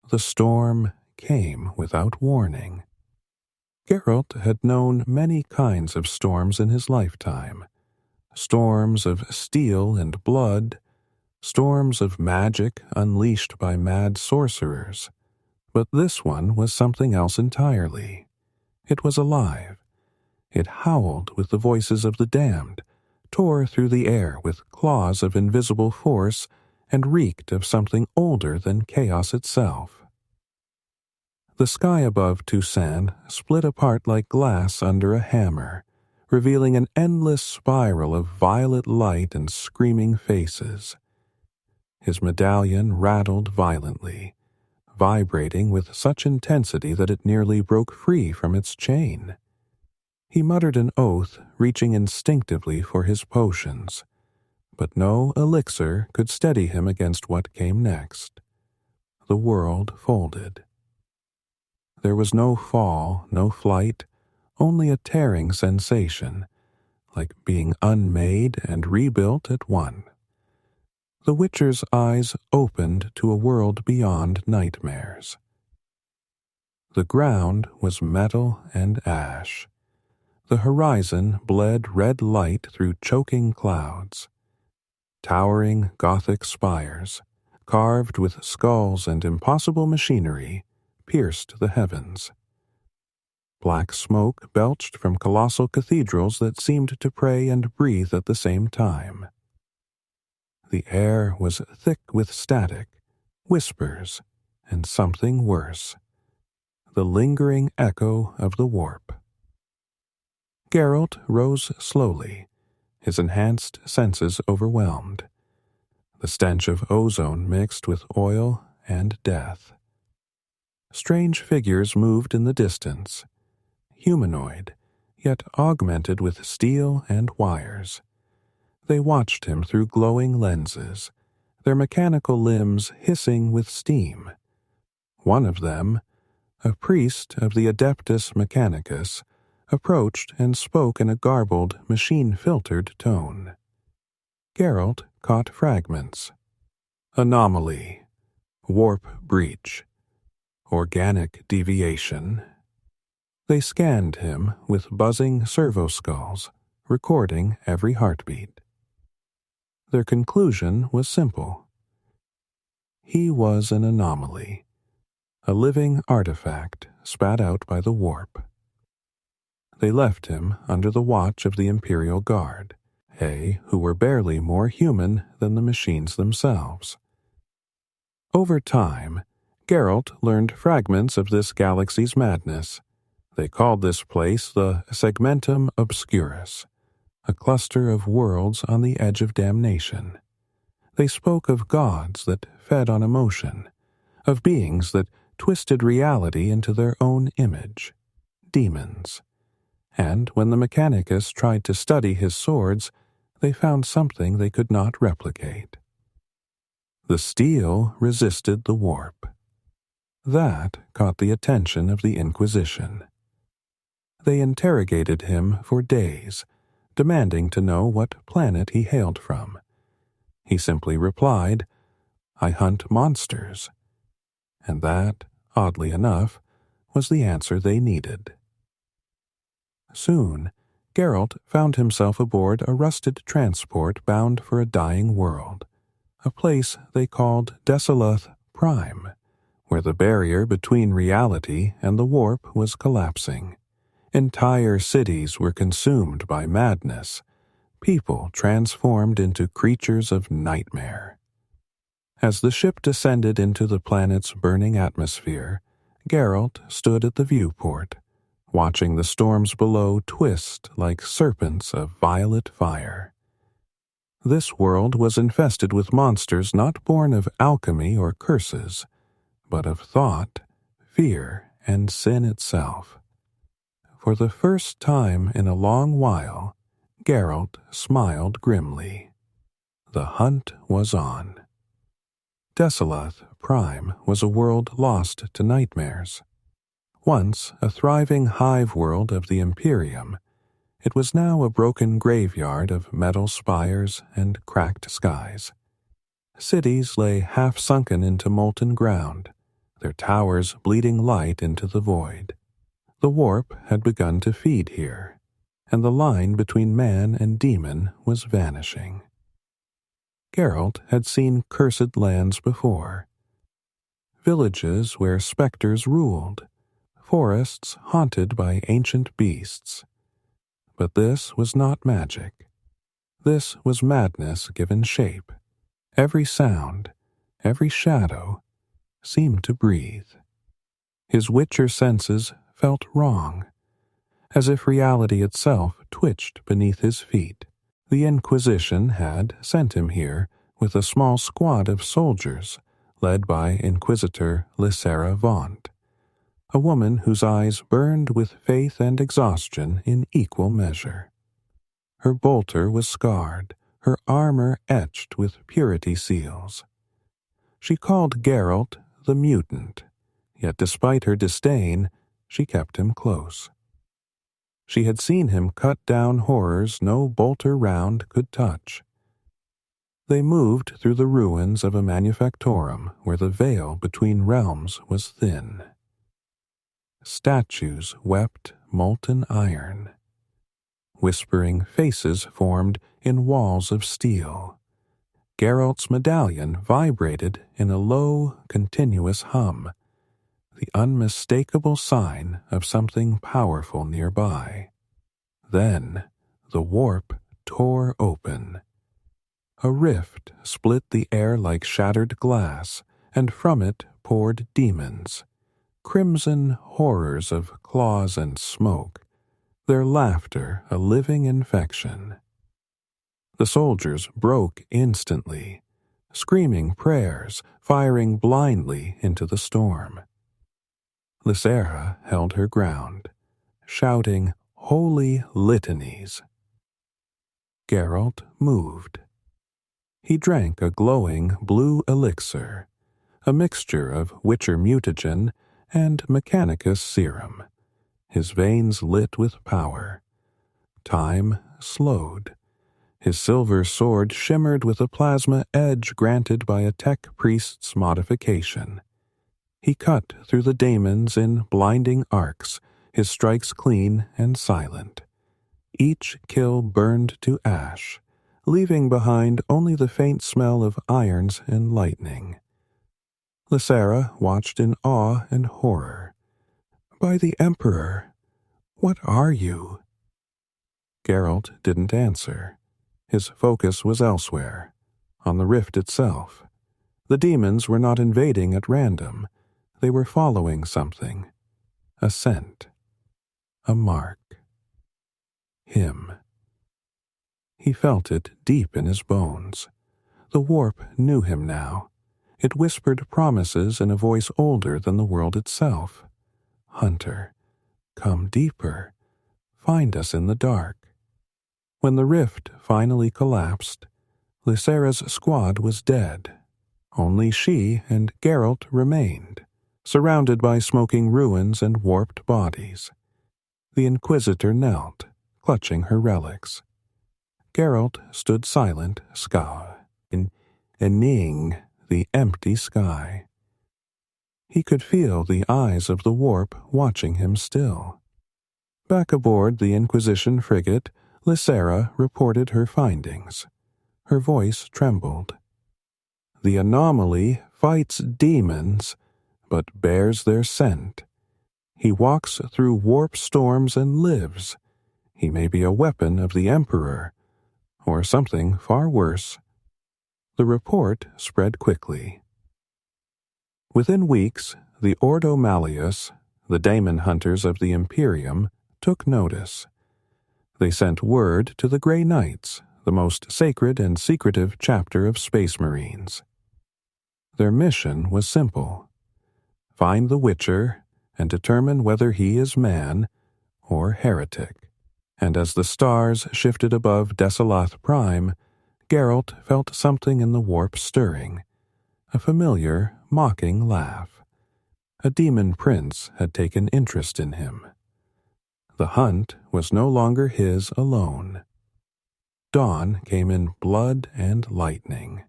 The storm came without warning. Geralt had known many kinds of storms in his lifetime. Storms of steel and blood, storms of magic unleashed by mad sorcerers. But this one was something else entirely. It was alive. It howled with the voices of the damned, tore through the air with claws of invisible force, and reeked of something older than chaos itself. The sky above Toussaint split apart like glass under a hammer, revealing an endless spiral of violet light and screaming faces. His medallion rattled violently, vibrating with such intensity that it nearly broke free from its chain. He muttered an oath, reaching instinctively for his potions, but no elixir could steady him against what came next. The world folded. There was no fall, no flight, only a tearing sensation, like being unmade and rebuilt at one. The Witcher's eyes opened to a world beyond nightmares. The ground was metal and ash. The horizon bled red light through choking clouds. Towering Gothic spires, carved with skulls and impossible machinery, pierced the heavens. Black smoke belched from colossal cathedrals that seemed to pray and breathe at the same time. The air was thick with static, whispers, and something worse. The lingering echo of the warp. Geralt rose slowly, his enhanced senses overwhelmed. The stench of ozone mixed with oil and death. Strange figures moved in the distance, humanoid, yet augmented with steel and wires. They watched him through glowing lenses, their mechanical limbs hissing with steam. One of them, a priest of the Adeptus Mechanicus, approached and spoke in a garbled, machine-filtered tone. Geralt caught fragments. Anomaly, warp breach, organic deviation. They scanned him with buzzing servo-skulls, recording every heartbeat. Their conclusion was simple. He was an anomaly, a living artifact spat out by the warp. They left him under the watch of the Imperial Guard, who were barely more human than the machines themselves. Over time, Geralt learned fragments of this galaxy's madness. They called this place the Segmentum Obscurus, a cluster of worlds on the edge of damnation. They spoke of gods that fed on emotion, of beings that twisted reality into their own image, demons. And when the Mechanicus tried to study his swords, they found something they could not replicate. The steel resisted the warp. That caught the attention of the Inquisition. They interrogated him for days, demanding to know what planet he hailed from. He simply replied, "I hunt monsters." And that, oddly enough, was the answer they needed. Soon, Geralt found himself aboard a rusted transport bound for a dying world, a place they called Desolath Prime, where the barrier between reality and the warp was collapsing. Entire cities were consumed by madness, people transformed into creatures of nightmare. As the ship descended into the planet's burning atmosphere, Geralt stood at the viewport, watching the storms below twist like serpents of violet fire. This world was infested with monsters not born of alchemy or curses, but of thought, fear, and sin itself. For the first time in a long while, Geralt smiled grimly. The hunt was on. Desolath Prime was a world lost to nightmares. Once a thriving hive world of the Imperium, it was now a broken graveyard of metal spires and cracked skies. Cities lay half-sunken into molten ground, their towers bleeding light into the void. The warp had begun to feed here, and the line between man and demon was vanishing. Geralt had seen cursed lands before. Villages where specters ruled, forests haunted by ancient beasts. But this was not magic. This was madness given shape. Every sound, every shadow, seemed to breathe. His witcher senses felt wrong, as if reality itself twitched beneath his feet. The Inquisition had sent him here with a small squad of soldiers led by Inquisitor Lysera Vaunt, a woman whose eyes burned with faith and exhaustion in equal measure. Her bolter was scarred, her armor etched with purity seals. She called Geralt the mutant, yet despite her disdain, she kept him close. She had seen him cut down horrors no bolter round could touch. They moved through the ruins of a manufactorum where the veil between realms was thin. Statues wept molten iron. Whispering faces formed in walls of steel. Geralt's medallion vibrated in a low, continuous hum, the unmistakable sign of something powerful nearby. Then the warp tore open. A rift split the air like shattered glass, and from it poured demons, crimson horrors of claws and smoke, their laughter a living infection. The soldiers broke instantly, screaming prayers, firing blindly into the storm. Lysera held her ground, shouting holy litanies. Geralt moved. He drank a glowing blue elixir, a mixture of witcher mutagen and mechanicus serum, his veins lit with power. Time slowed. His silver sword shimmered with a plasma edge granted by a tech priest's modification. He cut through the Daemons in blinding arcs, his strikes clean and silent. Each kill burned to ash, leaving behind only the faint smell of irons and lightning. Lysera watched in awe and horror. "By the Emperor, what are you?" Geralt didn't answer. His focus was elsewhere, on the rift itself. The demons were not invading at random. They were following something. A scent. A mark. Him. He felt it deep in his bones. The warp knew him now. It whispered promises in a voice older than the world itself. "Hunter, come deeper. Find us in the dark." When the rift finally collapsed, Lysera's squad was dead. Only she and Geralt remained, surrounded by smoking ruins and warped bodies. The Inquisitor knelt, clutching her relics. Geralt stood silent, envying the empty sky. He could feel the eyes of the warp watching him still. Back aboard the Inquisition frigate, Lysera reported her findings. Her voice trembled. "The anomaly fights demons, but bears their scent. He walks through warp storms and lives. He may be a weapon of the Emperor, or something far worse." The report spread quickly. Within weeks, the Ordo Malleus, the daemon hunters of the Imperium, took notice. They sent word to the Grey Knights, the most sacred and secretive chapter of Space Marines. Their mission was simple: find the Witcher and determine whether he is man or heretic. And as the stars shifted above Desolath Prime, Geralt felt something in the warp stirring, a familiar, mocking laugh. A demon prince had taken interest in him. The hunt was no longer his alone. Dawn came in blood and lightning.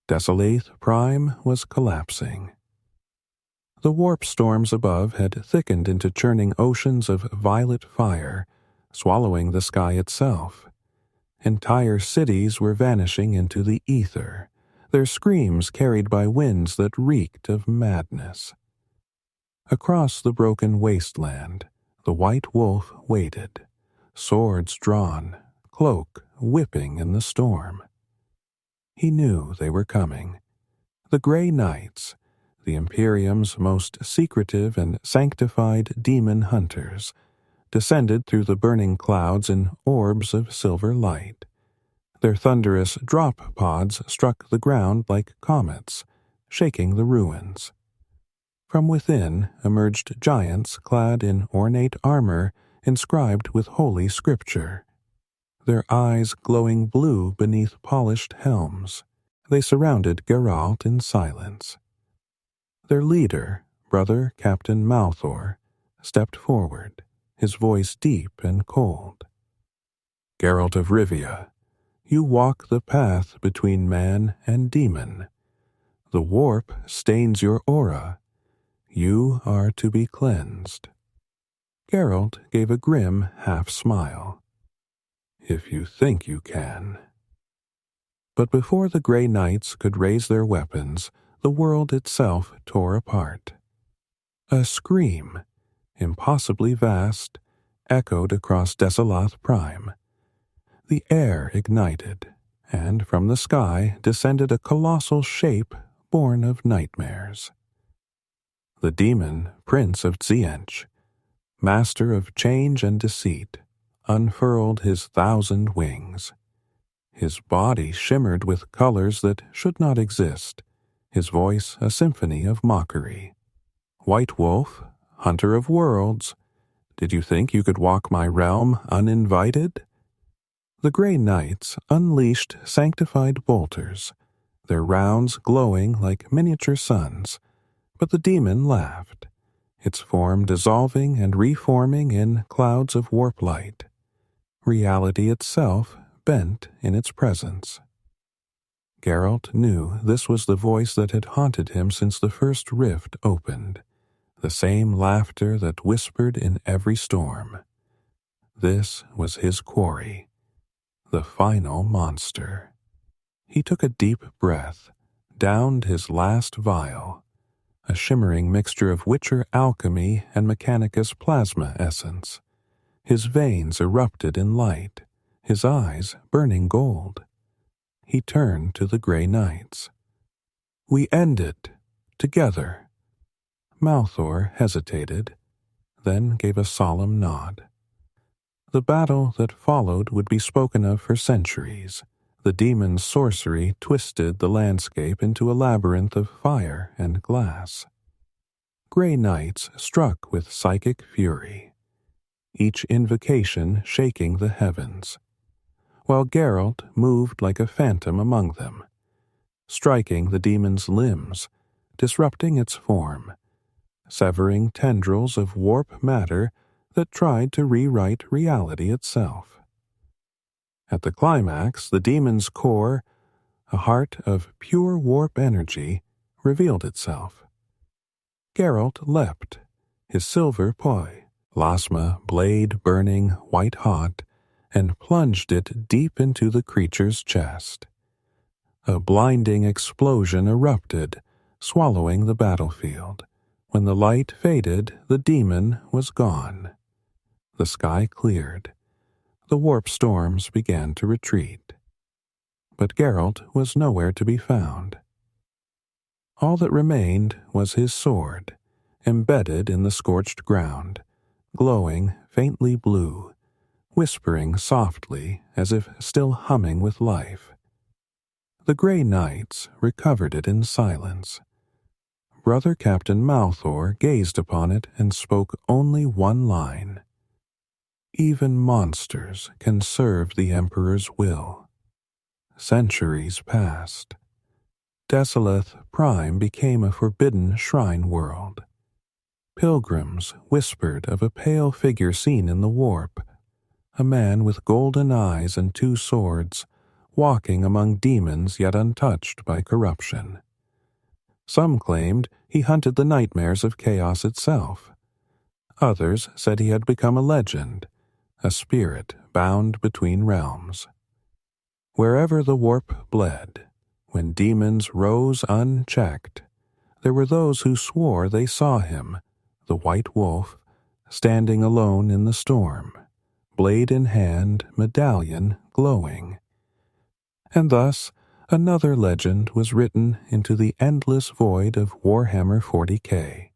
Desolath Prime was collapsing. The warp storms above had thickened into churning oceans of violet fire, swallowing the sky itself. Entire cities were vanishing into the ether, their screams carried by winds that reeked of madness. Across the broken wasteland, the white wolf waited, swords drawn, cloak whipping in the storm. He knew they were coming. The Grey Knights, the Imperium's most secretive and sanctified demon hunters, descended through the burning clouds in orbs of silver light. Their thunderous drop pods struck the ground like comets, shaking the ruins. From within emerged giants clad in ornate armor inscribed with holy scripture. Their eyes glowing blue beneath polished helms, they surrounded Geralt in silence. Their leader, Brother Captain Malthor, stepped forward, his voice deep and cold. "Geralt of Rivia, you walk the path between man and demon. The warp stains your aura. You are to be cleansed." Geralt gave a grim half-smile. "If you think you can." But before the Grey Knights could raise their weapons, the world itself tore apart. A scream, impossibly vast, echoed across Desolath Prime. The air ignited, and from the sky descended a colossal shape born of nightmares. The demon, Prince of Tzientch, master of change and deceit, unfurled his 1,000 wings. His body shimmered with colors that should not exist, his voice a symphony of mockery. "White Wolf, hunter of worlds, did you think you could walk my realm uninvited?" The Grey Knights unleashed sanctified bolters, their rounds glowing like miniature suns, but the demon laughed, its form dissolving and reforming in clouds of warp light. Reality itself bent in its presence. Geralt knew this was the voice that had haunted him since the first rift opened, the same laughter that whispered in every storm. This was his quarry, the final monster. He took a deep breath, downed his last vial, a shimmering mixture of Witcher alchemy and Mechanicus plasma essence. His veins erupted in light, his eyes burning gold. He turned to the Grey Knights. "We end it, together." Malthor hesitated, then gave a solemn nod. The battle that followed would be spoken of for centuries. The demon's sorcery twisted the landscape into a labyrinth of fire and glass. Grey Knights struck with psychic fury, each invocation shaking the heavens, while Geralt moved like a phantom among them, striking the demon's limbs, disrupting its form, severing tendrils of warp matter that tried to rewrite reality itself. At the climax, the demon's core, a heart of pure warp energy, revealed itself. Geralt leapt, his silver poi, lasma blade burning white-hot, and plunged it deep into the creature's chest. A blinding explosion erupted, swallowing the battlefield. When the light faded, the demon was gone. The sky cleared. The warp storms began to retreat. But Geralt was nowhere to be found. All that remained was his sword, embedded in the scorched ground, glowing faintly blue, whispering softly as if still humming with life. The Grey Knights recovered it in silence. Brother Captain Malthor gazed upon it and spoke only one line. "Even monsters can serve the Emperor's will." Centuries passed. Desolath Prime became a forbidden shrine world. Pilgrims whispered of a pale figure seen in the warp, a man with golden eyes and 2 swords, walking among demons yet untouched by corruption. Some claimed he hunted the nightmares of chaos itself. Others said he had become a legend, a spirit bound between realms. Wherever the warp bled, when demons rose unchecked, there were those who swore they saw him, the white wolf, standing alone in the storm, blade in hand, medallion glowing. And thus another legend was written into the endless void of Warhammer 40K.